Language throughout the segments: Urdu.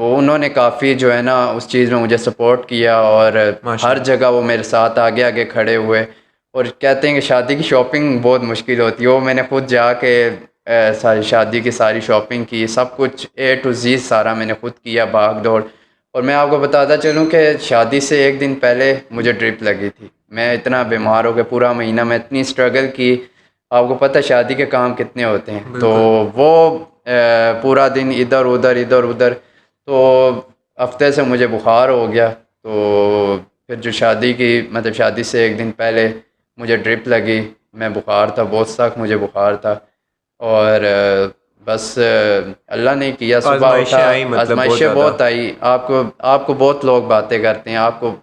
تو انہوں نے کافی جو ہے نا اس چیز میں مجھے سپورٹ کیا، اور ماشاء ہر اللہ. جگہ وہ میرے ساتھ آگے آگے کھڑے ہوئے. اور کہتے ہیں کہ شادی کی شاپنگ بہت مشکل ہوتی ہے، وہ میں نے خود جا کے ساری شادی کی ساری شاپنگ کی، سب کچھ اے ٹو زی سارا میں نے خود کیا، بھاگ دوڑ. اور میں آپ کو بتاتا چلوں کہ شادی سے ایک دن پہلے مجھے ڈرپ لگی تھی. میں اتنا بیمار ہو گیا، پورا مہینہ میں اتنی اسٹرگل کی. آپ کو پتہ شادی کے کام کتنے ہوتے ہیں، تو بالکل. وہ پورا دن ادھر ادھر ادھر ادھر. تو ہفتے سے مجھے بخار ہو گیا. تو پھر جو شادی کی مطلب شادی سے ایک دن پہلے مجھے ڈرپ لگی، میں بخار تھا، بہت سخت مجھے بخار تھا. اور بس اللہ نے کیا، صبح آزمائشیں اٹھا، آئیں مطلب آزمائشیں زیادہ. بہت آئی. آپ کو بہت لوگ باتیں کرتے ہیں آپ کو،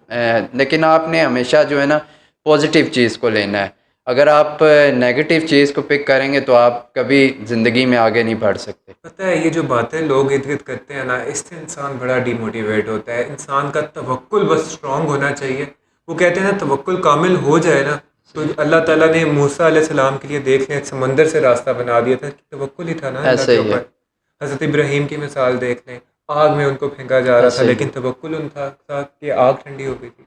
لیکن آپ نے ہمیشہ جو ہے نا پازیٹیو چیز کو لینا ہے. اگر آپ نیگیٹو چیز کو پک کریں گے تو آپ کبھی زندگی میں آگے نہیں بڑھ سکتے. پتہ ہے یہ جو باتیں لوگ ارد گرد کرتے ہیں نا، اس سے انسان بڑا ڈی موٹیویٹ ہوتا ہے. انسان کا توکل بس اسٹرانگ ہونا چاہیے. وہ کہتے ہیں نا توکل کامل ہو جائے نا، تو اللہ تعالیٰ نے موسیٰ علیہ السلام کے لیے دیکھ لیں سمندر سے راستہ بنا دیا تھا. توکل ہی تھا نا اللہ ایسے کے ہی ہے. اوپر. حضرت ابراہیم کی مثال دیکھ لیں، آگ میں ان کو پھینکا جا رہا تھا ایسے ہی لیکن ہے. توکل ان تھا کہ آگ ٹھنڈی ہو گئی تھی.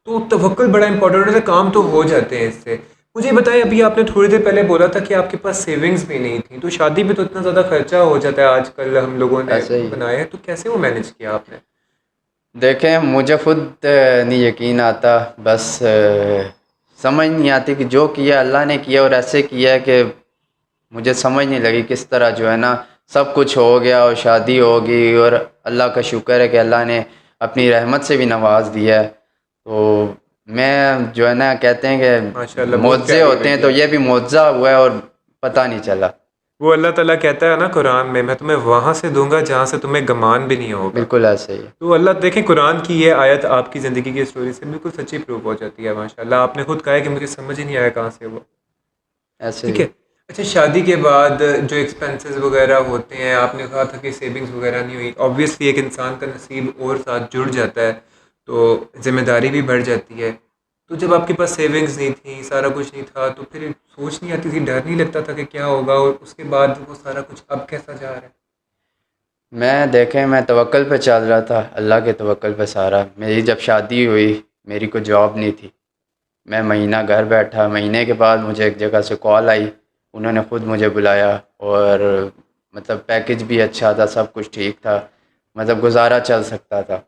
تو توکل بڑا امپورٹنٹ ہے، کام تو ہو جاتے ہیں اس سے. مجھے بتائیں، ابھی آپ نے تھوڑی دیر پہلے بولا تھا کہ آپ کے پاس سیونگز بھی نہیں تھیں، تو شادی پہ تو اتنا زیادہ خرچہ ہو جاتا ہے آج کل، ہم لوگوں نے ایسے ہی ہے. بنایا ہے، تو کیسے وہ مینیج کیا آپ نے؟ دیکھیں مجھے خود نہیں یقین آتا، بس سمجھ نہیں آتی کہ جو کیا اللہ نے کیا، اور ایسے کیا کہ مجھے سمجھ نہیں لگی کس طرح جو ہے نا سب کچھ ہو گیا اور شادی ہوگی. اور اللہ کا شکر ہے کہ اللہ نے اپنی رحمت سے بھی نواز دیا ہے. تو میں جو ہے نا کہتے ہیں کہ ماشاء اللہ، بہت معجزے پیاری ہوتے ہیں، بیٹی تو آپ یہ کی. بھی معجزہ ہوا ہے اور پتہ نہیں چلا. وہ اللہ تعالیٰ کہتا ہے نا قرآن میں تمہیں وہاں سے دوں گا جہاں سے تمہیں گمان بھی نہیں ہوگا. بالکل ایسے ہی ہے. تو اللہ دیکھیں، قرآن کی یہ آیت آپ کی زندگی کی اسٹوری سے بالکل سچی پروف ہو جاتی ہے. ماشاء اللہ، آپ نے خود کہا ہے کہ مجھے سمجھ ہی نہیں آیا کہاں سے وہ. ایسے ٹھیک ہی. ہے. اچھا، شادی کے بعد جو ایکسپینسز وغیرہ ہوتے ہیں، آپ نے کہا تھا کہ سیونگز وغیرہ نہیں ہوئی. آبویسلی ایک انسان کا نصیب اور ساتھ جڑ جاتا ہے تو ذمہ داری بھی بڑھ جاتی ہے. تو جب آپ کے پاس سیونگز نہیں تھیں، سارا کچھ نہیں تھا، تو پھر سوچ نہیں آتی تھی، ڈر نہیں لگتا تھا کہ کیا ہوگا؟ اور اس کے بعد وہ سارا کچھ اب کیسا جا رہا ہے؟ میں توکل پہ چل رہا تھا، اللہ کے توکل پہ سارا. میری جب شادی ہوئی، میری کوئی جاب نہیں تھی. میں مہینہ گھر بیٹھا، مہینے کے بعد مجھے ایک جگہ سے کال آئی. انہوں نے خود مجھے بلایا، اور مطلب پیکیج بھی اچھا تھا، سب کچھ ٹھیک تھا، مطلب گزارا چل سکتا تھا.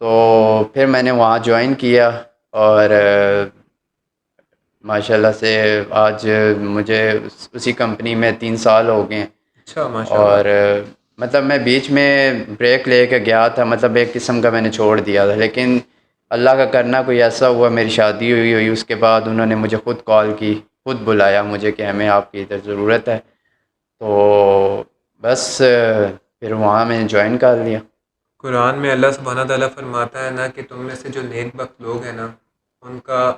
تو پھر میں نے وہاں جوائن کیا، اور ماشاء اللہ سے آج مجھے اسی کمپنی میں 3 سال ہو گئے ہیں. اچھا، ماشاء اللہ. اور مطلب میں بیچ میں بریک لے کے گیا تھا، مطلب ایک قسم کا میں نے چھوڑ دیا تھا. لیکن اللہ کا کرنا کوئی ایسا ہوا، میری شادی ہوئی اس کے بعد انہوں نے مجھے خود کال کی، خود بلایا مجھے کہ ہمیں آپ کی ادھر ضرورت ہے. تو بس پھر وہاں میں نے جوائن کر لیا. قرآن میں اللہ سبحانہ تعالیٰ فرماتا ہے نا کہ تم میں سے جو نیک بخت لوگ ہیں نا، ان کا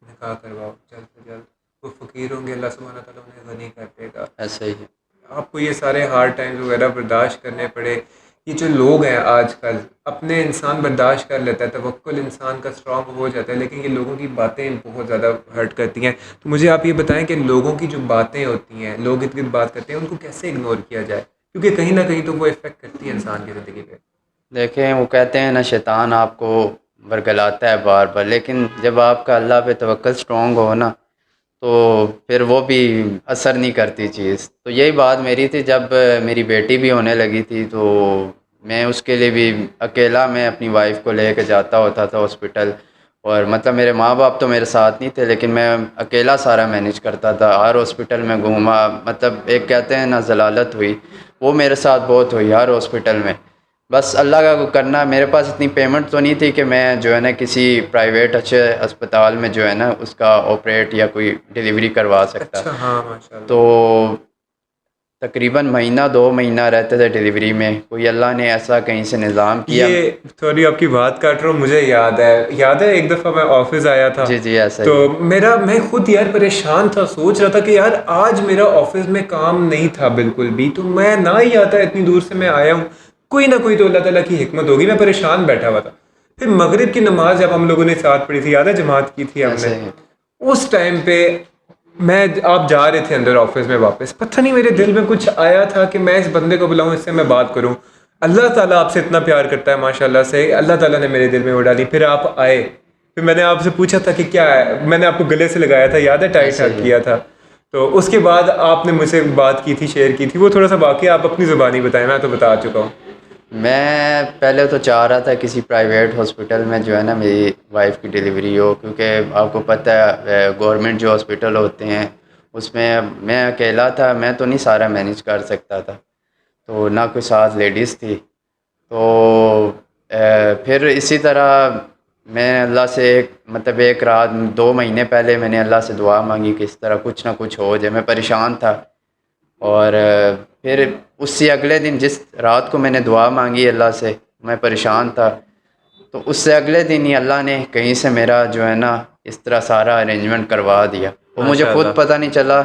نکاح کرواؤ جلد سے جلد. وہ فقیر ہوں گے، اللہ سبحانہ تعالیٰ انہیں غنی کر دے گا. ایسا ہی ہے. آپ کو یہ سارے ہارڈ ٹائمز وغیرہ برداشت کرنے پڑے. یہ جو لوگ ہیں آج کل، اپنے انسان برداشت کر لیتا ہے، توکل انسان کا اسٹرانگ ہو جاتا ہے، لیکن یہ لوگوں کی باتیں بہت زیادہ ہرٹ کرتی ہیں. تو مجھے آپ یہ بتائیں کہ لوگوں کی جو باتیں ہوتی ہیں، لوگ ارد گرد بات کرتے ہیں، ان کو کیسے اگنور کیا جائے؟ کیونکہ کہیں نہ کہیں تو وہ افیکٹ کرتی ہے انسان کی زندگی پہ. دیکھیں وہ کہتے ہیں نا شیطان آپ کو ورگلاتا ہے بار بار، لیکن جب آپ کا اللہ پہ توکل اسٹرانگ ہو نا تو پھر وہ بھی اثر نہیں کرتی چیز. تو یہی بات میری تھی جب میری بیٹی بھی ہونے لگی تھی، تو میں اس کے لیے بھی اکیلا میں اپنی وائف کو لے کے جاتا ہوتا تھا ہاسپٹل. اور مطلب میرے ماں باپ تو میرے ساتھ نہیں تھے، لیکن میں اکیلا سارا مینیج کرتا تھا. ہر ہاسپٹل میں گھوما، مطلب ایک کہتے ہیں نا ضلالت ہوئی، وہ میرے ساتھ بہت ہوئی ہر ہاسپٹل میں. بس اللہ کا کرنا. میرے پاس اتنی پیمنٹ تو نہیں تھی کہ میں جو ہے نا کسی پرائیویٹ اچھے اسپتال میں جو ہے نا اس کا آپریٹ یا کوئی ڈلیوری کروا سکتا. اچھا، ہاں، ماشاء اللہ. تو تقریباً مہینہ 2 مہینہ رہتے تھے ڈلیوری میں. کوئی اللہ نے ایسا کہیں سے نظام کیا. یہ تھوڑی آپ کی بات کاٹ رہا ہوں، مجھے یاد ہے ایک دفعہ میں آفس آیا تھا، جی جی ایسا تو ہی ہے. میں خود یار پریشان تھا، سوچ رہا تھا کہ یار آج میرا آفس میں کام نہیں تھا بالکل بھی، تو میں نہ ہی آتا، اتنی دور سے میں آیا ہوں، کوئی نہ کوئی تو اللہ تعالیٰ کی حکمت ہوگی. میں پریشان بیٹھا ہوا تھا. پھر مغرب کی نماز جب ہم لوگوں نے ساتھ پڑھی تھی، یاد ہے جماعت کی تھی ہم نے، ایسا ہی ہے. اس ٹائم پہ آپ جا رہے تھے اندر آفس میں واپس، پتہ نہیں میرے دل میں کچھ آیا تھا کہ میں اس بندے کو بلاؤں، اس سے میں بات کروں. اللہ تعالیٰ آپ سے اتنا پیار کرتا ہے ماشاءاللہ سے، اللہ تعالیٰ نے میرے دل میں وہ ڈالی. پھر آپ آئے، پھر میں نے آپ سے پوچھا تھا کہ کیا ہے، میں نے آپ کو گلے سے لگایا تھا، یاد ہے، ٹائٹ ایسے ہگ ہی. کیا تھا. تو اس کے بعد آپ نے مجھ سے بات کی تھی، شیئر کی تھی، وہ تھوڑا سا واقعہ آپ اپنی زبانی بتائیں، میں تو بتا چکا ہوں. میں پہلے تو چاہ رہا تھا کسی پرائیویٹ ہاسپٹل میں جو ہے نا میری وائف کی ڈلیوری ہو، کیونکہ آپ کو پتہ ہے گورنمنٹ جو ہاسپٹل ہوتے ہیں اس میں اکیلا تھا، میں تو نہیں سارا مینیج کر سکتا تھا، تو نہ کوئی ساتھ لیڈیز تھی. تو پھر اسی طرح میں اللہ سے ایک رات 2 مہینے پہلے میں نے اللہ سے دعا مانگی کہ اس طرح کچھ نہ کچھ ہو جائے. میں پریشان تھا، اور پھر اس سے اگلے دن جس رات کو میں نے دعا مانگی اللہ سے، میں پریشان تھا، تو اس سے اگلے دن ہی اللہ نے کہیں سے میرا جو ہے نا اس طرح سارا ارینجمنٹ کروا دیا. وہ مجھے ماشاء خود اللہ. پتہ نہیں چلا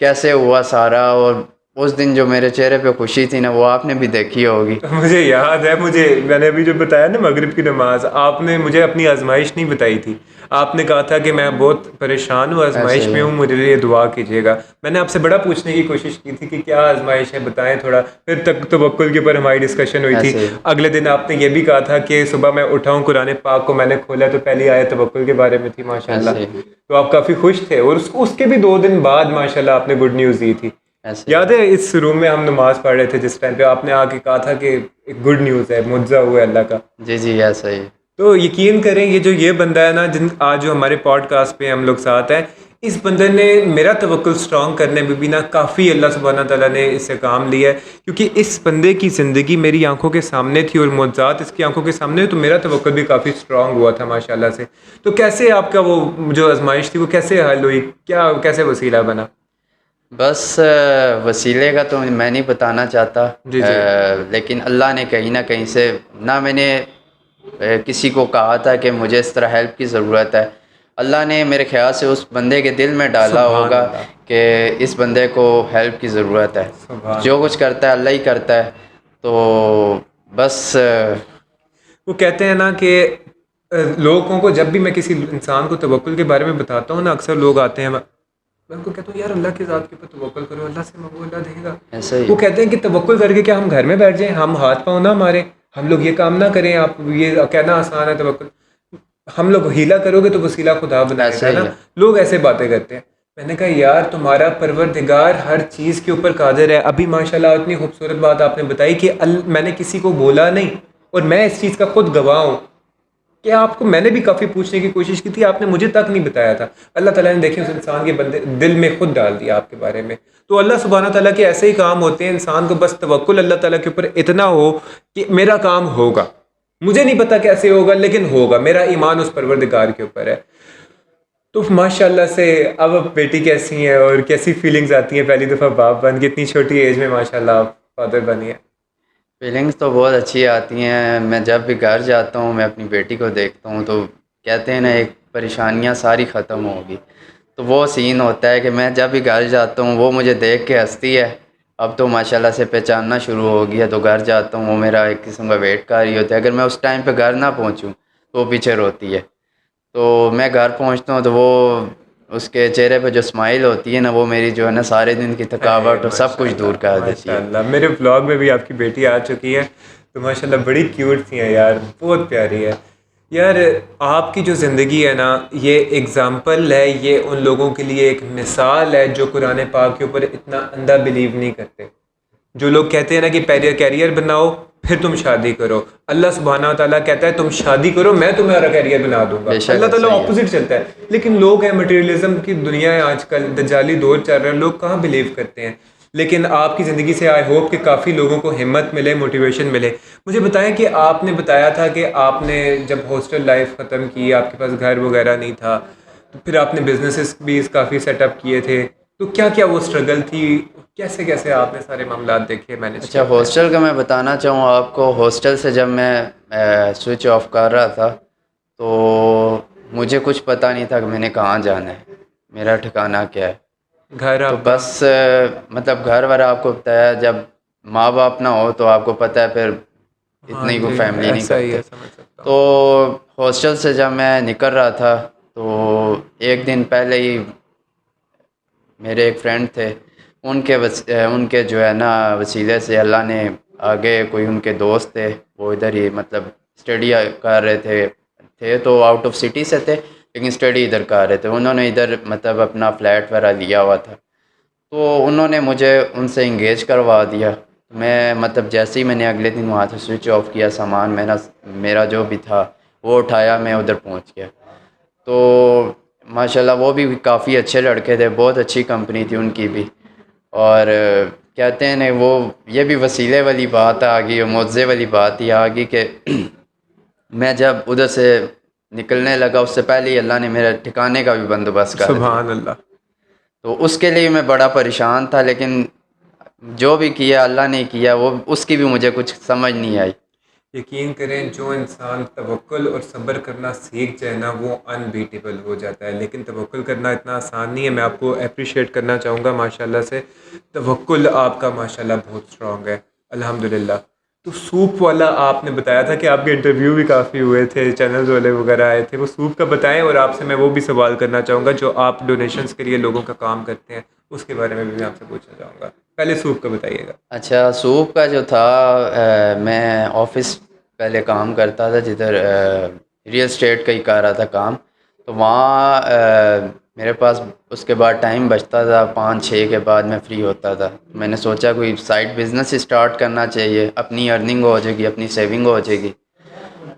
کیسے ہوا سارا. اور اس دن جو میرے چہرے پہ خوشی تھی نا وہ آپ نے بھی دیکھی ہوگی. مجھے یاد ہے، میں نے ابھی جو بتایا نا مغرب کی نماز، آپ نے مجھے اپنی آزمائش نہیں بتائی تھی. آپ نے کہا تھا کہ میں بہت پریشان ہوں، ایسے آزمائش ہی میں ہے. ہوں، مجھے لیے دعا کیجیے گا. میں نے آپ سے بڑا پوچھنے کی کوشش کی تھی کہ کیا آزمائش ہے، بتائیں تھوڑا. پھر تک توکل کے اوپر ہماری ڈسکشن ہوئی تھی. ایسے ہی. اگلے دن آپ نے یہ بھی کہا تھا کہ صبح میں اٹھا ہوں، قرآن پاک کو میں نے کھولا تو پہلی آیت توکل کے بارے میں تھی ماشاء اللہ. ایسے ہی. تو آپ کافی خوش تھے، اور اس کے بھی 2 دن بعد ماشاء اللہ آپ نے گڈ نیوز دی تھی. ایسے ہی. یاد ہے اس روم میں ہم نماز پڑھ رہے تھے جس ٹائم پہ آپ نے آ کے کہا تھا کہ ایک گڈ نیوز ہے، معجزہ ہوا ہے اللہ کا. جی جی ایسا ہی. تو یقین کریں یہ بندہ ہے نا، آج جو ہمارے پوڈ کاسٹ پہ ہم لوگ ساتھ ہیں، اس بندے نے میرا توکل اسٹرانگ کرنے میں بھی نا کافی اللہ سبحانہ تعالیٰ نے اس سے کام لیا ہے. کیونکہ اس بندے کی زندگی میری آنکھوں کے سامنے تھی اور معجزات اس کی آنکھوں کے سامنے، تو میرا توکل بھی کافی اسٹرانگ ہوا تھا ماشاء اللہ سے. تو کیسے آپ کا وہ جو آزمائش تھی وہ کیسے حل ہوئی، کیسے وسیلہ بنا؟ بس وسیلے کا تو میں نہیں بتانا چاہتا، جی جی. لیکن اللہ نے کہیں نہ کہیں سے، نہ میں نے کسی کو کہا تھا کہ مجھے اس طرح ہیلپ کی ضرورت ہے، اللہ نے میرے خیال سے اس بندے کے دل میں ڈالا سبحان ہوگا اللہ. کہ اس بندے کو ہیلپ کی ضرورت ہے. سبحان جو اللہ. کچھ کرتا ہے اللہ ہی کرتا ہے. تو بس وہ کہتے ہیں نا کہ لوگوں کو جب بھی میں کسی انسان کو توکل کے بارے میں بتاتا ہوں نا، اکثر لوگ آتے ہیں، میں ان کو کہتا ہوں یار اللہ کی ذات کے اوپر توکل کرو، اللہ سے مانگو، اللہ دے گا. ایسا ہی. وہ کہتے ہیں کہ توکل کر کے کیا ہم گھر میں بیٹھ جائیں، ہم ہاتھ پاؤں نہ ماریں، ہم لوگ یہ کام نہ کریں. آپ یہ کہنا آسان ہے توکل، ہم لوگ ہیلا کرو گے تو وسیلہ خدا بنائے ایسا گا نا. ہی ہے. لوگ ایسے باتیں کرتے ہیں. میں نے کہا یار تمہارا پروردگار ہر چیز کے اوپر قادر ہے. ابھی ماشاءاللہ اتنی خوبصورت بات آپ نے بتائی کہ میں نے کسی کو بولا نہیں، اور میں اس چیز کا خود گواہ ہوں کہ آپ کو میں نے بھی کافی پوچھنے کی کوشش کی تھی، آپ نے مجھے تک نہیں بتایا تھا. اللہ تعالیٰ نے دیکھیں اس انسان کے دل میں خود ڈال دیا آپ کے بارے میں. تو اللہ سبحانہ تعالیٰ کے ایسے ہی کام ہوتے ہیں، انسان کو بس توکل اللہ تعالیٰ کے اوپر اتنا ہو کہ میرا کام ہوگا، مجھے نہیں پتا کیسے ہوگا لیکن ہوگا، میرا ایمان اس پروردگار کے اوپر ہے. تو ماشاء اللہ سے اب بیٹی کیسی ہیں اور کیسی فیلنگز آتی ہیں پہلی دفعہ باپ بن کے، اتنی چھوٹی ایج میں ماشاء اللہ آپ فادر بنی ہیں؟ فیلنگس تو بہت اچھی آتی ہیں. میں جب بھی گھر جاتا ہوں میں اپنی بیٹی کو دیکھتا ہوں تو کہتے ہیں نا ایک پریشانیاں ساری ختم ہوگی. تو وہ سین ہوتا ہے کہ میں جب بھی گھر جاتا ہوں وہ مجھے دیکھ کے ہنستی ہے. اب تو ماشاءاللہ سے پہچاننا شروع ہو گیا، تو گھر جاتا ہوں وہ میرا ایک قسم کا ویٹ کر رہی ہوتی ہے. اگر میں اس ٹائم پہ گھر نہ پہنچوں تو وہ پیچھے روتی ہے. تو میں گھر پہنچتا ہوں تو وہ اس کے چہرے پہ جو اسمائل ہوتی ہے نا وہ میری جو ہے نا سارے دن کی تھکاوٹ اور سب ماشاء کچھ دور اللہ کر دیتی ماشاء ہے. اللہ. میرے بلاگ میں بھی آپ کی بیٹی آ چکی ہے، تو ماشاء اللہ بڑی کیوٹ سی ہیں یار، بہت پیاری ہے یار. آپ کی جو زندگی ہے نا یہ اگزامپل ہے، یہ ان لوگوں کے لیے ایک مثال ہے جو قرآن پاک کے اوپر اتنا اندھا بلیو نہیں کرتے. جو لوگ کہتے ہیں نا کہ پہلے کیریئر بناؤ پھر تم شادی کرو، اللہ سبحانہ تعالیٰ کہتا ہے تم شادی کرو میں تمہارا کیریئر بنا دوں گا. بے شک اللہ تعالیٰ ایسا ہی ہے. اپوزٹ چلتا ہے. لیکن لوگ ہیں، مٹیریلزم کی دنیا ہے آج کل، دجالی دور چل رہا ہے، لوگ کہاں بلیو کرتے ہیں. لیکن آپ کی زندگی سے آئی ہوپ کہ کافی لوگوں کو ہمت ملے، موٹیویشن ملے. مجھے بتائیں کہ آپ نے بتایا تھا کہ آپ نے جب ہاسٹل لائف ختم کی، آپ کے پاس گھر وغیرہ نہیں تھا، تو پھر آپ نے بزنسز بھی کافی سیٹ اپ کیے تھے. تو کیا کیا وہ اسٹرگل تھی، کیسے کیسے آپ نے سارے معاملات دیکھے، مینیج کیے اچھا، اپنے؟ ہاسٹل کا میں بتانا چاہوں آپ کو. ہاسٹل سے جب میں سوئچ آف کر رہا تھا تو مجھے کچھ پتہ نہیں تھا کہ میں نے کہاں جانا ہے، میرا ٹھکانہ کیا ہے. گھر تو آپ کا؟ بس مطلب گھر وار آپ کو پتہ ہے جب ماں باپ نہ ہو تو آپ کو پتہ ہے پھر ہاں اتنی کو جی، فیملی نہیں ایسا ہی کرتے. ہے، سمجھ سکتا ہوں. تو ہاسٹل سے جب میں نکل رہا تھا تو ایک دن پہلے ہی میرے ایک فرینڈ تھے، ان کے جو ہے نا وسیلے سے اللہ نے آگے کوئی ان کے دوست تھے، وہ ادھر ہی مطلب اسٹڈی کر رہے تھے تو آؤٹ آف سٹی سے تھے، لیکن اسٹڈی ادھر کر رہے تھے. انہوں نے ادھر مطلب اپنا فلیٹ وغیرہ لیا ہوا تھا، تو انہوں نے مجھے ان سے انگیج کروا دیا. میں مطلب جیسے ہی میں نے اگلے دن وہاں سے سوئچ آف کیا، سامان میرا جو بھی تھا وہ اٹھایا، میں ادھر پہنچ گیا. تو ماشاءاللہ وہ بھی کافی اچھے لڑکے تھے، بہت اچھی کمپنی تھی ان کی بھی. اور کہتے ہیں وہ یہ بھی وسیلے والی بات آ گئی، معجزے والی بات ہی آ گئی کہ میں جب ادھر سے نکلنے لگا اس سے پہلے ہی اللہ نے میرے ٹھکانے کا بھی بندوبست کر دیا. سبحان اللہ. تو اس کے لیے میں بڑا پریشان تھا، لیکن جو بھی کیا اللہ نے کیا، وہ اس کی بھی مجھے کچھ سمجھ نہیں آئی. یقین کریں جو انسان توکل اور صبر کرنا سیکھ جائے نا وہ انبیٹیبل ہو جاتا ہے. لیکن توکل کرنا اتنا آسان نہیں ہے. میں آپ کو اپریشیٹ کرنا چاہوں گا ماشاءاللہ سے. توکل آپ کا ماشاءاللہ بہت اسٹرانگ ہے الحمدللہ. تو سوپ والا آپ نے بتایا تھا کہ آپ کے انٹرویو بھی کافی ہوئے تھے، چینلز والے وغیرہ آئے تھے. وہ سوپ کا بتائیں، اور آپ سے میں وہ بھی سوال کرنا چاہوں گا جو آپ ڈونیشنز کے لیے لوگوں کا کام کرتے ہیں، اس کے بارے میں بھی میں آپ سے پوچھنا چاہوں گا. پہلے سوپ کا بتائیے گا. اچھا، سوپ کا جو تھا، میں آفس پہلے کام کرتا تھا جدھر ریئل اسٹیٹ کا ہی کر رہا تھا کام. تو وہاں میرے پاس اس کے بعد ٹائم بچتا تھا، 5-6 کے بعد میں فری ہوتا تھا. میں نے سوچا کوئی سائڈ بزنس اسٹارٹ کرنا چاہیے، اپنی ارننگ ہو جائے گی، اپنی سیونگ ہو جائے گی.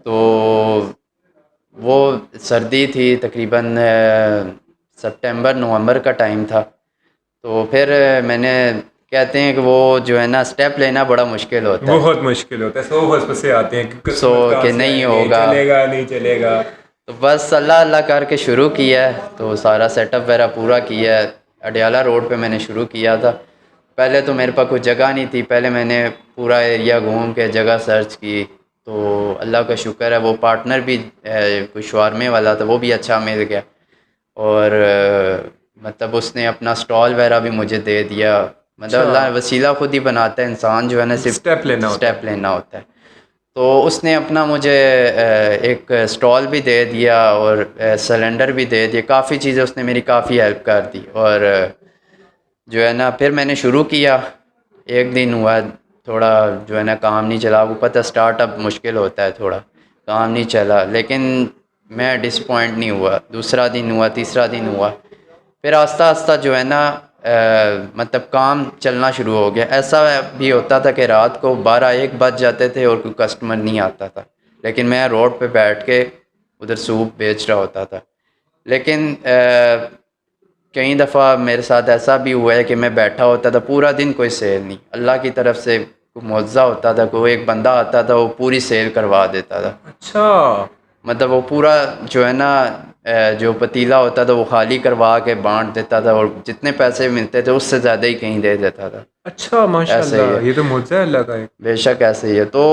تو وہ سردی تھی، تقریباً سپٹمبر نومبر کا ٹائم تھا. تو پھر میں نے کہتے ہیں کہ وہ جو ہے نا اسٹیپ لینا بڑا مشکل ہوتا ہے. بہت مشکل ہوتا ہے. 100 وسوسے آتے ہیں کہ سو کسٹمر کہاں کہ سے نہیں آئیں گے، ہوگا، چلے گا نہیں چلے گا. تو بس اللہ اللہ کر کے شروع کیا ہے. تو سارا سیٹ اپ وغیرہ پورا کیا ہے. اڈیالہ روڈ پہ میں نے شروع کیا تھا. پہلے تو میرے پاس کوئی جگہ نہیں تھی، پہلے میں نے پورا ایریا گھوم کے جگہ سرچ کی. تو اللہ کا شکر ہے وہ پارٹنر بھی کوئی شوارمے والا تھا، وہ بھی اچھا مل گیا. اور مطلب اس نے اپنا اسٹال وغیرہ بھی مجھے دے دیا. مطلب اچھا، اللہ وسیلہ خود ہی بناتا ہے، انسان جو ہے نا صرف اسٹیپ لینا ہوتا اسٹیپ ہے. لینا ہوتا ہے. تو اس نے اپنا مجھے ایک اسٹال بھی دے دیا اور سلنڈر بھی دے دیا. کافی چیزیں اس نے میری کافی ہیلپ کر دی. اور جو ہے نا پھر میں نے شروع کیا. ایک دن ہوا، تھوڑا جو ہے نا کام نہیں چلا. وہ پتہ اسٹارٹ اپ مشکل ہوتا ہے، تھوڑا کام نہیں چلا، لیکن میں ڈسپوائنٹ نہیں ہوا. دوسرا دن ہوا، تیسرا دن ہوا، پھر آہستہ آہستہ جو ہے نا مطلب کام چلنا شروع ہو گیا. ایسا بھی ہوتا تھا کہ رات کو 12-1 بج جاتے تھے اور کوئی کسٹمر نہیں آتا تھا، لیکن میں روڈ پہ بیٹھ کے ادھر سوپ بیچ رہا ہوتا تھا. لیکن کئی دفعہ میرے ساتھ ایسا بھی ہوا ہے کہ میں بیٹھا ہوتا تھا پورا دن، کوئی سیل نہیں. اللہ کی طرف سے کوئی معجزہ ہوتا تھا، کوئی ایک بندہ آتا تھا، وہ پوری سیل کروا دیتا تھا. اچھا. مطلب وہ پورا جو ہے نا جو پتیلا ہوتا تھا وہ خالی کروا کے بانٹ دیتا تھا، اور جتنے پیسے ملتے تھے اس سے زیادہ ہی کہیں دے دیتا تھا. اچھا ماشاء ایسے ہی ہے، اللہ، یہ تو معجزہ ہے اللہ کا ایک. بے شک ایسے ہی ہے. تو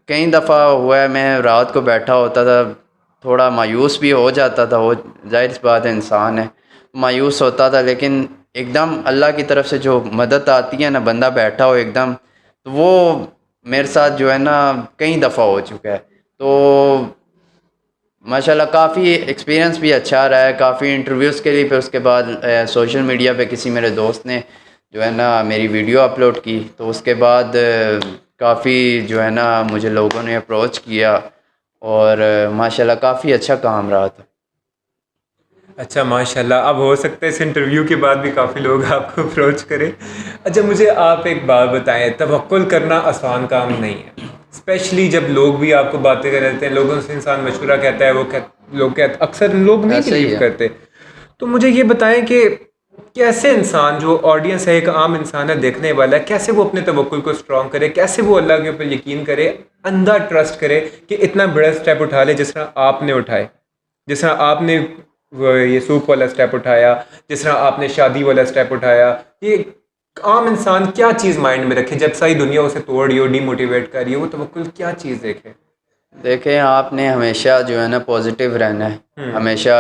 کئی دفعہ ہوا ہے میں رات کو بیٹھا ہوتا تھا، تھوڑا مایوس بھی ہو جاتا تھا. وہ ظاہر سی بات ہے، انسان ہے، مایوس ہوتا تھا. لیکن ایک دم اللہ کی طرف سے جو مدد آتی ہے نا، بندہ بیٹھا ہو ایک دم، تو وہ میرے ساتھ جو ہے نا کئی دفعہ ہو چکا ہے. تو ماشاءاللہ کافی ایکسپیرینس بھی اچھا رہا ہے. کافی انٹرویوز کے لیے پھر اس کے بعد سوشل میڈیا پہ کسی میرے دوست نے جو ہے نا میری ویڈیو اپلوڈ کی، تو اس کے بعد کافی جو ہے نا مجھے لوگوں نے اپروچ کیا، اور ماشاءاللہ کافی اچھا کام رہا تھا. اچھا ماشاء اللہ. اب ہو سکتا ہے اس انٹرویو کے بعد بھی کافی لوگ آپ کو اپروچ کریں. اچھا مجھے آپ ایک بات بتائیں، توکل کرنا آسان کام نہیں ہے، اسپیشلی جب لوگ بھی آپ کو باتیں کر رہتے ہیں، لوگوں سے انسان مشورہ کہتا ہے، وہ لوگ کہتے اکثر لوگ نہیں ایسے بلیو ہی ہے. کرتے. تو مجھے یہ بتائیں کہ کیسے انسان جو آڈینس ہے، ایک عام انسان ہے دیکھنے والا ہے، کیسے وہ اپنے توکل کو اسٹرانگ کرے، کیسے وہ اللہ کے اوپر یقین کرے، اندھا ٹرسٹ کرے کہ اتنا بڑا اسٹیپ اٹھا لے جس طرح آپ نے اٹھائے، جس طرح آپ نے یہ سوپ والا اسٹیپ اٹھایا، جس طرح آپ نے شادی والا اسٹیپ اٹھایا. یہ عام انسان کیا چیز مائنڈ میں رکھے جب ساری دنیا اسے توڑ رہی ہو، ڈی موٹیویٹ کر رہی ہے، وہ توکل کیا چیز دیکھے؟ دیکھیں، آپ نے ہمیشہ جو ہے نا پازیٹیو رہنا ہے. ہمیشہ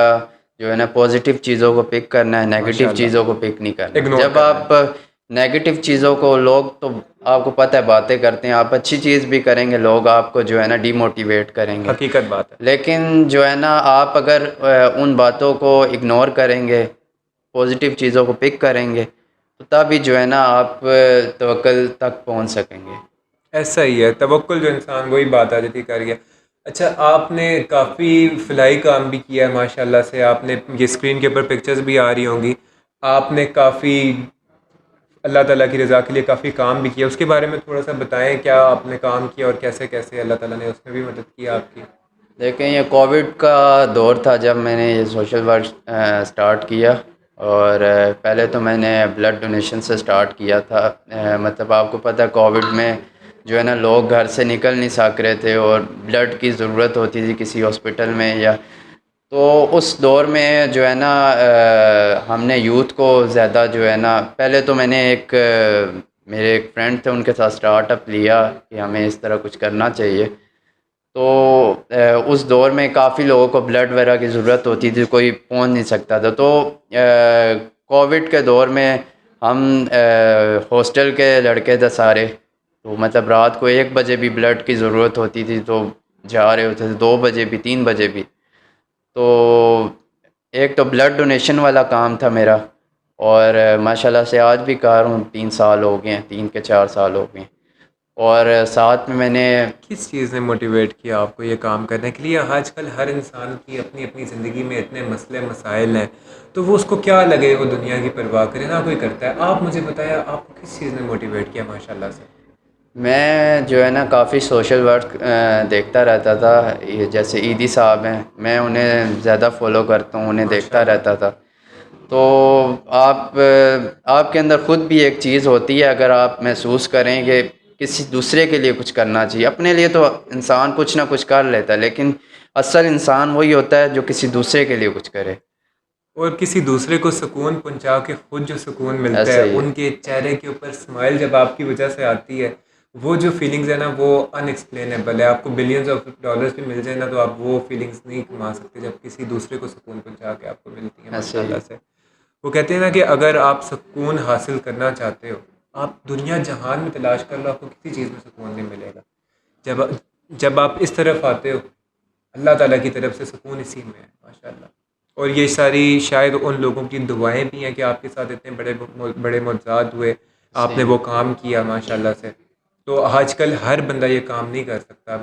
جو ہے نا پازیٹیو چیزوں کو پک کرنا ہے، ماشاء نیگیٹو اللہ، چیزوں کو پک نہیں کرنا. اگنور جب کرنا آپ ہے. نیگیٹو چیزوں کو، لوگ تو آپ کو پتہ ہے باتیں کرتے ہیں، آپ اچھی چیز بھی کریں گے لوگ آپ کو جو ہے نا ڈی موٹیویٹ کریں گے. حقیقت بات ہے. لیکن جو ہے نا آپ اگر ان باتوں کو اگنور کریں گے، پازیٹیو چیزوں کو پک کریں گے، تو تبھی جو ہے نا آپ توکل تک پہنچ سکیں گے. ایسا ہی ہے توکل جو انسان وہی بات آ جاتی کر گیا. اچھا آپ نے کافی فلائی کام بھی کیا ہے ماشاء اللہ سے. آپ نے یہ اسکرین کے اوپر پکچرز بھی آ رہی ہوں گی. آپ نے کافی اللہ تعالیٰ کی رضا کے لیے کافی کام بھی کیا. اس کے بارے میں تھوڑا سا بتائیں کیا آپ نے کام کیا اور کیسے کیسے اللہ تعالیٰ نے اس میں بھی مدد کی آپ کی. دیکھیں یہ کووڈ کا دور تھا جب میں نے یہ سوشل ورک سٹارٹ کیا. اور پہلے تو میں نے بلڈ ڈونیشن سے سٹارٹ کیا تھا. مطلب آپ کو پتہ ہے کووڈ میں جو ہے نا لوگ گھر سے نکل نہیں سک رہے تھے اور بلڈ کی ضرورت ہوتی تھی کسی ہاسپٹل میں یا تو اس دور میں جو ہے نا ہم نے یوتھ کو زیادہ جو ہے نا پہلے تو میں نے میرے ایک فرینڈ تھے ان کے ساتھ سٹارٹ اپ لیا کہ ہمیں اس طرح کچھ کرنا چاہیے. تو اس دور میں کافی لوگوں کو بلڈ وغیرہ کی ضرورت ہوتی تھی کوئی پہنچ نہیں سکتا تھا. تو کووڈ کے دور میں ہم ہاسٹل کے لڑکے تھے سارے. تو مطلب رات کو 1 بجے بھی بلڈ کی ضرورت ہوتی تھی تو جا رہے ہوتے تھے 2 بجے بھی 3 بجے بھی. تو ایک تو بلڈ ڈونیشن والا کام تھا میرا اور ماشاءاللہ سے آج بھی کر رہا ہوں. 3 سال ہو گئے ہیں 3 کے 4 سال ہو گئے ہیں. اور ساتھ میں نے کس چیز نے موٹیویٹ کیا آپ کو یہ کام کرنے کے لیے؟ آج کل ہر انسان کی اپنی اپنی زندگی میں اتنے مسئلے مسائل ہیں تو وہ اس کو کیا لگے وہ دنیا کی پرواہ کرے نہ کوئی کرتا ہے. آپ مجھے بتایا آپ کو کس چیز نے موٹیویٹ کیا ماشاء اللہ سے؟ میں جو ہے نا کافی سوشل ورک دیکھتا رہتا تھا. یہ جیسے عیدی صاحب ہیں میں انہیں زیادہ فالو کرتا ہوں انہیں ماشاء دیکھتا اللہ. رہتا تھا. تو آپ کے اندر خود بھی ایک چیز ہوتی ہے اگر آپ محسوس کریں کہ کسی دوسرے کے لیے کچھ کرنا چاہیے. اپنے لیے تو انسان کچھ نہ کچھ کر لیتا ہے لیکن اصل انسان وہی ہوتا ہے جو کسی دوسرے کے لیے کچھ کرے. اور کسی دوسرے کو سکون پہنچا کے خود جو سکون ملتا ہے ایسا ہی ہے. ان کے چہرے کے اوپر اسمائل جب آپ کی وجہ سے آتی ہے وہ جو فیلنگز ہے نا وہ ان ایکسپلینیبل ہے. آپ کو بلینز آف ڈالرز بھی مل جائے نا تو آپ وہ فیلنگز نہیں کما سکتے جب کسی دوسرے کو سکون پہنچا کے آپ کو ملتی ہے ماشاء ایسا ہی اللہ ہے. سے. وہ کہتے ہیں نا کہ اگر آپ سکون حاصل کرنا چاہتے ہو آپ دنیا جہان میں تلاش کر لو آپ کو کسی چیز میں سکون نہیں ملے گا. جب آپ اس طرف آتے ہو اللہ تعالیٰ کی طرف سے سکون اسی میں ہے ماشاء اللہ. اور یہ ساری شاید ان لوگوں کی دعائیں بھی ہیں کہ آپ کے ساتھ اتنے بڑے بڑے معجزات ہوئے آپ نے صحیح. وہ کام کیا ماشاء اللہ سے. تو آج کل ہر بندہ یہ کام نہیں کر سکتا.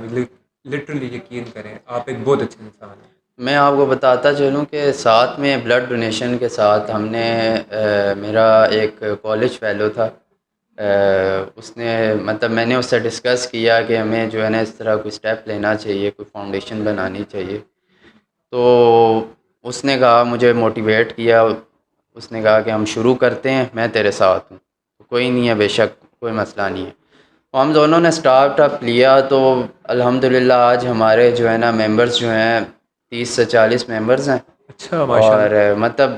لٹرلی یقین کریں آپ ایک بہت اچھے انسان ہیں. میں آپ کو بتاتا چلوں کہ ساتھ میں بلڈ ڈونیشن کے ساتھ ہم نے میرا ایک کالج فیلو تھا. اس نے مطلب میں نے اس سے ڈسکس کیا کہ ہمیں جو ہے نا اس طرح کوئی اسٹیپ لینا چاہیے کوئی فاؤنڈیشن بنانی چاہیے. تو اس نے کہا مجھے موٹیویٹ کیا. اس نے کہا کہ ہم شروع کرتے ہیں میں تیرے ساتھ ہوں. کوئی نہیں ہے بے شک کوئی مسئلہ نہیں ہے. ہم دونوں نے اسٹارٹ اپ لیا تو الحمدللہ آج ہمارے جو ہے نا ممبرس جو ہیں 30 سے 40 ممبرز ہیں. اچھا ماشاء اور اللہ. مطلب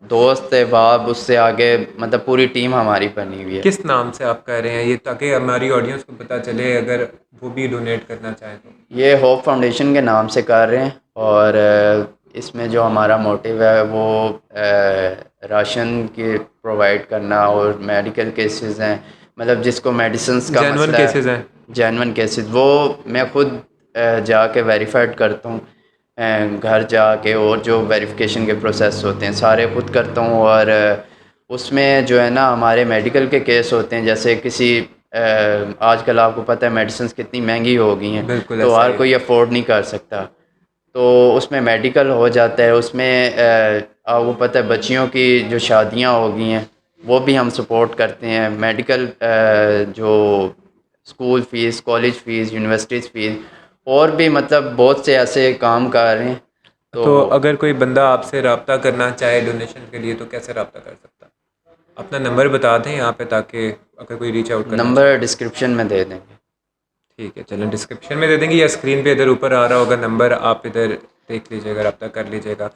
دوست احباب اس سے آگے مطلب پوری ٹیم ہماری بنی ہوئی ہے. کس نام سے آپ کہہ رہے ہیں یہ تاکہ ہماری آڈینس کو پتہ چلے اگر وہ بھی ڈونیٹ کرنا چاہیں تو؟ یہ ہوپ فاؤنڈیشن کے نام سے کر رہے ہیں. اور اس میں جو ہمارا موٹیو ہے وہ راشن کی پرووائڈ کرنا اور میڈیکل کیسز ہیں مطلب جس کو میڈیسنس کا جینون مسئلہ ہے کیسز ہیں. جینون کیسز وہ میں خود جا کے ویریفائڈ کرتا ہوں. گھر جا کے اور جو ویریفیکیشن کے پروسیس ہوتے ہیں سارے خود کرتا ہوں. اور اس میں جو ہے نا ہمارے میڈیکل کے کیس ہوتے ہیں جیسے کسی آج کل آپ کو پتہ ہے میڈیسنس کتنی مہنگی ہو گئی ہیں بالکل تو ایسا ہر ہی ہے. کوئی افورڈ نہیں کر سکتا. تو اس میں میڈیکل ہو جاتا ہے. اس میں آپ کو پتہ ہے بچیوں کی جو شادیاں ہو گئی ہیں وہ بھی ہم سپورٹ کرتے ہیں. میڈیکل جو school fees college fees universities fees اور بھی مطلب بہت سے ایسے کام کر رہے ہیں. تو اگر کوئی بندہ آپ سے رابطہ کرنا چاہے ڈونیشن کے لیے تو کیسے رابطہ کر سکتا؟ اپنا نمبر بتا دیں یہاں پہ تاکہ اگر کوئی ریچ آؤٹ کرنا نمبر چاہے. ڈسکرپشن میں دے دیں گے. ٹھیک ہے چلیں ڈسکرپشن میں دے دیں گے یا اسکرین پہ ادھر اوپر آ رہا ہوگا نمبر آپ ادھر دیکھ لیجیے گا رابطہ کر لیجیے گا.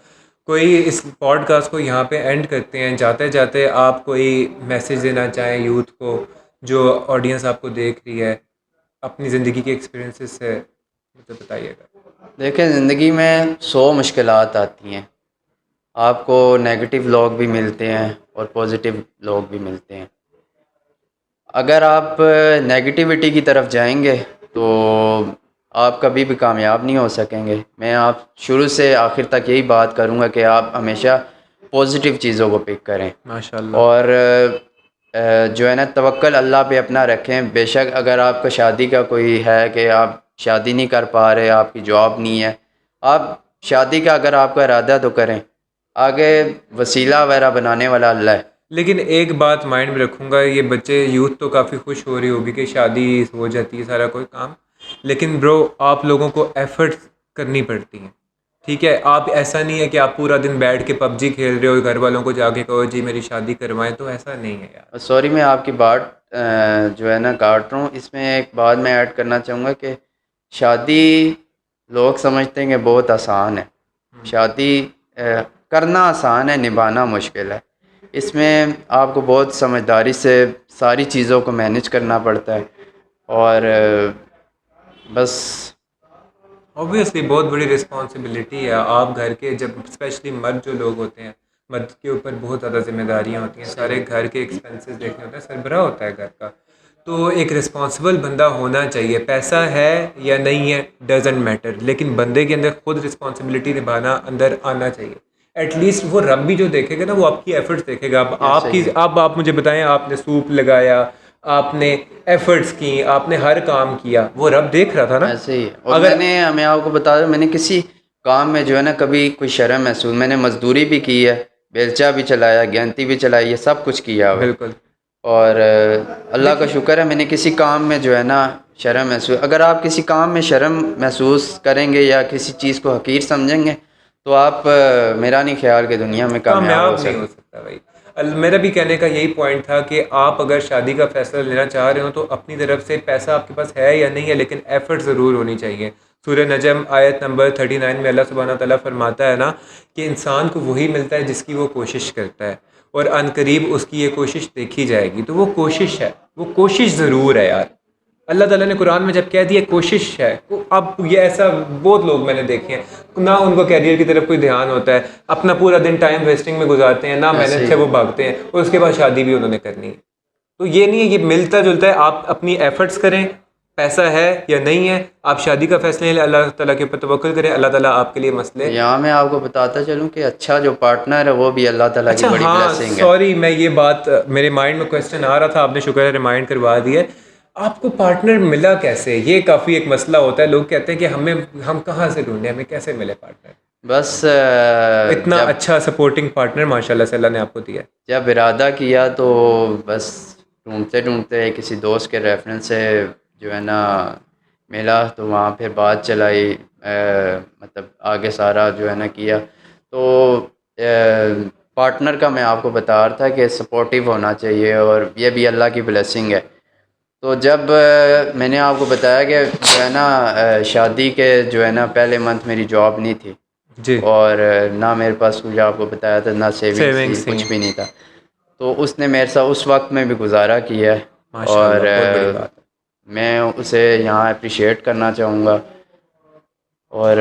کوئی اس پوڈ کاسٹ کو یہاں پہ اینڈ کرتے ہیں جاتے جاتے آپ کوئی میسیج دینا چاہیں یوتھ کو جو آڈینس آپ کو دیکھ رہی ہے اپنی زندگی کے ایکسپیرینسز سے مجھے بتائیے گا. دیکھیں زندگی میں 100 مشکلات آتی ہیں. آپ کو نیگیٹو لوگ بھی ملتے ہیں اور پازیٹیو لوگ بھی ملتے ہیں. اگر آپ نیگیٹیوٹی کی طرف جائیں گے تو آپ کبھی بھی کامیاب نہیں ہو سکیں گے. میں آپ شروع سے آخر تک یہی بات کروں گا کہ آپ ہمیشہ پازیٹیو چیزوں کو پک کریں. ماشاء اللہ. اور جو ہے نا توکل اللہ پہ اپنا رکھیں. بے شک اگر آپ کو شادی کا کوئی ہے کہ آپ شادی نہیں کر پا رہے, آپ کی جاب نہیں ہے, آپ شادی کا اگر آپ کا ارادہ تو کریں, آگے وسیلہ وغیرہ بنانے والا اللہ ہے. لیکن ایک بات مائنڈ میں رکھوں گا, یہ بچے یوتھ تو کافی خوش ہو رہی ہوگی کہ شادی ہو جاتی ہے سارا کوئی کام, لیکن برو آپ لوگوں کو ایفرٹس کرنی پڑتی ہیں. ٹھیک ہے, آپ ایسا نہیں ہے کہ آپ پورا دن بیٹھ کے پب جی کھیل رہے ہو, گھر والوں کو جا کے کہو جی میری شادی کروائیں, تو ایسا نہیں ہے یار. سوری میں آپ کی بات جو ہے نا کاٹ رہا ہوں. اس میں ایک بات میں ایڈ کرنا چاہوں گا کہ شادی لوگ سمجھتے ہیں کہ بہت آسان ہے. شادی کرنا آسان ہے, نبھانا مشکل ہے. اس میں آپ کو بہت سمجھداری سے ساری چیزوں کو مینیج کرنا پڑتا ہے, اور بس اوبویسلی بہت بڑی رسپانسبلٹی ہے. آپ گھر کے جب اسپیشلی مرد جو لوگ ہوتے ہیں, مرد کے اوپر بہت زیادہ ذمہ داریاں ہوتی ہیں, صحیح. سارے گھر کے ایکسپینسز دیکھنے ہوتے ہیں, سربراہ ہوتا ہے گھر کا. تو ایک رسپانسبل بندہ ہونا چاہیے. پیسہ ہے یا نہیں ہے ڈزنٹ میٹر, لیکن بندے کے اندر خود رسپانسبلٹی نبھانا اندر آنا چاہیے. ایٹ لیسٹ وہ رب بھی جو دیکھے گا نا, وہ آپ کی ایفرٹس دیکھے گا. اب آپ کی صحیح ہے. اب آپ مجھے بتائیں, آپ نے سوپ لگایا, آپ نے ایفرٹس کی, آپ نے ہر کام کیا, وہ رب دیکھ رہا تھا نا. ایسے ہی. اور اگر میں آپ کو بتا دوں, میں نے کسی کام میں جو ہے نا کبھی کوئی شرم محسوس, میں نے مزدوری بھی کی ہے, بیلچا بھی چلایا, گینتی بھی چلائی, یہ سب کچھ کیا ہوا ہے. بالکل اور اللہ کا دیکھیے, شکر ہے میں نے کسی کام میں جو ہے نا شرم محسوس, اگر آپ کسی کام میں شرم محسوس کریں گے یا کسی چیز کو حقیر سمجھیں گے تو آپ میرا نہیں خیال کہ دنیا میں کامیاب ہو نہیں ہو سکتے. سکتا بھائی. میرا بھی کہنے کا یہی پوائنٹ تھا کہ آپ اگر شادی کا فیصلہ لینا چاہ رہے ہو تو اپنی طرف سے پیسہ آپ کے پاس ہے یا نہیں ہے, لیکن ایفرٹ ضرور ہونی چاہیے. سورہ نجم آیت نمبر 39 میں اللہ سبحانہ تعالیٰ فرماتا ہے نا کہ انسان کو وہی ملتا ہے جس کی وہ کوشش کرتا ہے, اور عن قریب اس کی یہ کوشش دیکھی جائے گی. تو وہ کوشش ہے, وہ کوشش ضرور ہے یار. اللہ تعالیٰ نے قرآن میں جب کہہ دیا کوشش ہے, اب یہ ایسا بہت لوگ میں نے دیکھے ہیں, نہ ان کو کیریئر کی طرف کوئی دھیان ہوتا ہے, اپنا پورا دن ٹائم ویسٹنگ میں گزارتے ہیں, نہ ایسے محنت ہی سے وہ بھاگتے ہیں, اور اس کے بعد شادی بھی انہوں نے کرنی ہے. تو یہ نہیں ہے, یہ ملتا جلتا ہے. آپ اپنی ایفرٹس کریں, پیسہ ہے یا نہیں ہے, آپ شادی کا فیصلہ لیں, اللہ تعالیٰ کے اوپر توکل کریں, اللہ تعالیٰ آپ کے لیے مسئلے. یہاں میں آپ کو بتاتا چلوں کہ اچھا جو پارٹنر ہے وہ بھی اللہ تعالیٰ کی اچھا بڑی ہاں, بلیسنگ ہے. سوری, میں یہ بات میرے مائنڈ میں کویسچن آ رہا تھا, آپ نے شکر ہے ریمائنڈ کروا دیا. آپ کو پارٹنر ملا کیسے؟ یہ کافی ایک مسئلہ ہوتا ہے. لوگ کہتے ہیں کہ ہم کہاں سے ڈھونڈیں, ہمیں کیسے ملے پارٹنر. بس اتنا جب اچھا سپورٹنگ پارٹنر ماشاء اللہ سے اللہ نے آپ کو دیا. جب ارادہ کیا تو بس ڈھونڈتے ڈھونڈتے کسی دوست کے ریفرنس سے جو ہے نا ملا, تو وہاں پھر بات چلائی, مطلب آگے سارا جو ہے نا کیا. تو پارٹنر کا میں آپ کو بتا رہا تھا کہ سپورٹیو ہونا چاہیے, اور یہ بھی اللہ کی بلیسنگ ہے. تو جب میں نے آپ کو بتایا کہ جو ہے نا شادی کے جو ہے نا پہلے منتھ میری جاب نہیں تھی, جی, اور نہ میرے پاس کچھ, آپ کو بتایا تھا, نہ سیونگس تھی, سیونگس کچھ بھی نہیں تھا. تو اس نے میرے ساتھ اس وقت میں بھی گزارا کیا ہے, ماشاء اور اللہ, بہت بڑی بات. میں اسے یہاں اپریشیٹ کرنا چاہوں گا. اور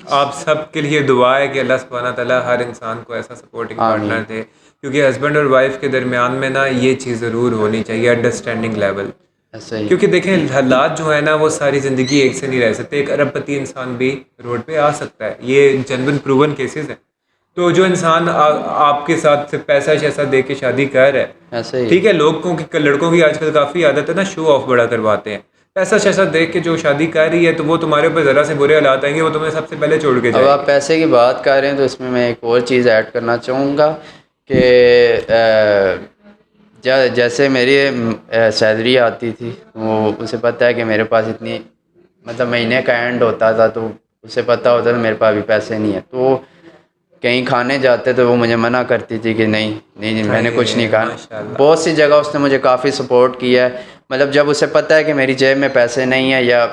آپ سب کے لیے دعا ہے کہ اللہ سبحانہ تعالیٰ ہر انسان کو ایسا سپورٹنگ آمین. پارٹنر دے, کیونکہ ہسبینڈ اور وائف کے درمیان میں نا یہ چیز ضرور ہونی چاہیے, انڈرسٹینڈنگ لیول. ایسا ہی. کیونکہ دیکھیں حالات جو ہے نا وہ ساری زندگی ایک سے نہیں رہ سکتے. ایک ارب پتی انسان بھی روڈ پہ آ سکتا ہے, یہ جنرل پروون کیسز ہیں. تو جو انسان آپ کے ساتھ پیسہ شیسہ دے کے شادی کر رہا ہے, ایسا ہی. ٹھیک ہے, لوگوں کی لڑکوں کی آج کل کافی عادت ہے نا شو آف بڑا کرواتے ہیں. پیسہ شیسہ دیکھ کے جو شادی کر رہی ہے تو وہ تمہارے اوپر ذرا سے برے حالات آئیں گے, وہ تمہیں سب سے پہلے چھوڑ کے اب جائے آپ گی. پیسے کی بات کر رہے ہیں تو اس میں ایک اور چیز ایڈ کرنا چاہوں گا کہ جیسے میری سیلری آتی تھی, وہ اسے پتہ ہے کہ میرے پاس اتنی, مطلب مہینے کا اینڈ ہوتا تھا تو اسے پتہ ہوتا تھا میرے پاس ابھی پیسے نہیں ہیں. تو کہیں کھانے جاتے تو وہ مجھے منع کرتی تھی کہ نہیں میں نے کچھ نہیں کہا. ماشاء اللہ. بہت سی جگہ اس نے مجھے کافی سپورٹ کیا ہے. مطلب جب اسے پتہ ہے کہ میری جیب میں پیسے نہیں ہیں, یا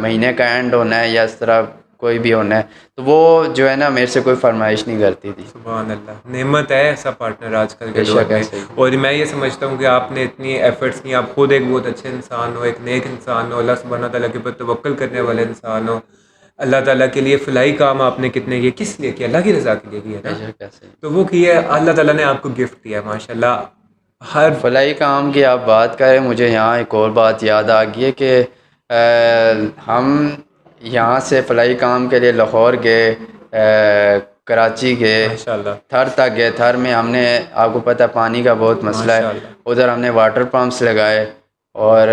مہینے کا اینڈ ہونا ہے, یا اس طرح کوئی بھی ہونا ہے, تو وہ جو ہے نا میرے سے کوئی فرمائش نہیں کرتی تھی. سبحان اللہ, نعمت ہے ایسا پارٹنر آج کل کے بے دور شک میں. ایسے ہی. اور میں یہ سمجھتا ہوں کہ آپ نے اتنی ایفرٹس کی, آپ خود ایک بہت اچھے انسان ہو, ایک نیک انسان ہو, اللہ سبحانہ تعالیٰ کے اوپر توکل کرنے والے انسان ہو. اللہ تعالیٰ کے لیے فلاحی کام آپ نے کتنے کیے, کس لیے کیا؟ اللہ کی رضا کے لیے کیا بے نا. شک ایسے ہی. تو وہ کیا اللہ تعالیٰ نے آپ کو گفٹ دیا ماشاء اللہ. ہر فلاحی کام کی آپ بات کریں, مجھے یہاں ایک اور بات یاد آ گئی ہے کہ ہم یہاں سے فلاحی کام کے لیے لاہور گئے, کراچی گئے، ماشاءاللہ تھر تک گئے. تھر میں ہم نے، آپ کو پتہ پانی کا بہت مسئلہ ہے، ماشاءاللہ. ادھر ہم نے واٹر پمپس لگائے. اور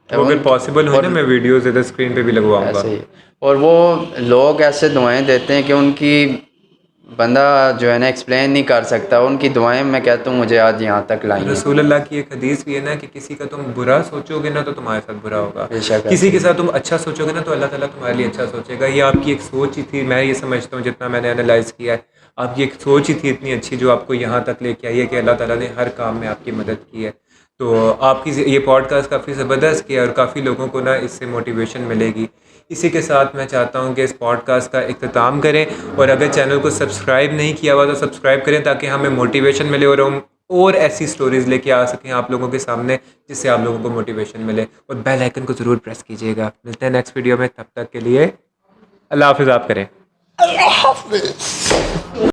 وہ اگر پاسبل ہو اور نا میں ویڈیوز ادھر اسکرین پہ بھی لگواؤں گا. ایسے ہی. اور وہ لوگ ایسے دعائیں دیتے ہیں کہ ان کی بندہ جو ہے نا ایکسپلین نہیں کر سکتا. ان کی دعائیں میں کہتا ہوں مجھے آج یہاں تک لائی ہیں. رسول اللہ کی ایک حدیث بھی ہے نا کہ کسی کا تم برا سوچو گے نا تو تمہارے ساتھ برا ہوگا، بے شک کسی ایسے کے ہی. ساتھ تم اچھا سوچو گے نا تو اللہ تعالیٰ تمہارے لیے اچھا سوچے گا. یہ آپ کی ایک سوچ ہی تھی، میں یہ سمجھتا ہوں جتنا میں نے انالائز کیا ہے، آپ کی ایک سوچ ہی تھی اتنی اچھی جو آپ کو یہاں تک لے کے آئی ہے کہ اللہ تعالیٰ نے ہر کام میں آپ کی مدد کی ہے. تو آپ کی یہ پوڈ کاسٹ کافی زبردست کیا اور کافی لوگوں کو نا اس سے موٹیویشن ملے گی. اسی کے ساتھ میں چاہتا ہوں کہ اس پوڈ کاسٹ کا اختتام کریں، اور اگر چینل کو سبسکرائب نہیں کیا ہوا تو سبسکرائب کریں تاکہ ہمیں موٹیویشن ملے اور ہم اور ایسی سٹوریز لے کے آ سکیں آپ لوگوں کے سامنے جس سے آپ لوگوں کو موٹیویشن ملے. اور بیل آئکن کو ضرور پریس کیجیے گا. ملتے ہیں نیکسٹ ویڈیو میں، تب تک کے لیے اللہ حافظ. آپ کریں. اللہ حافظ.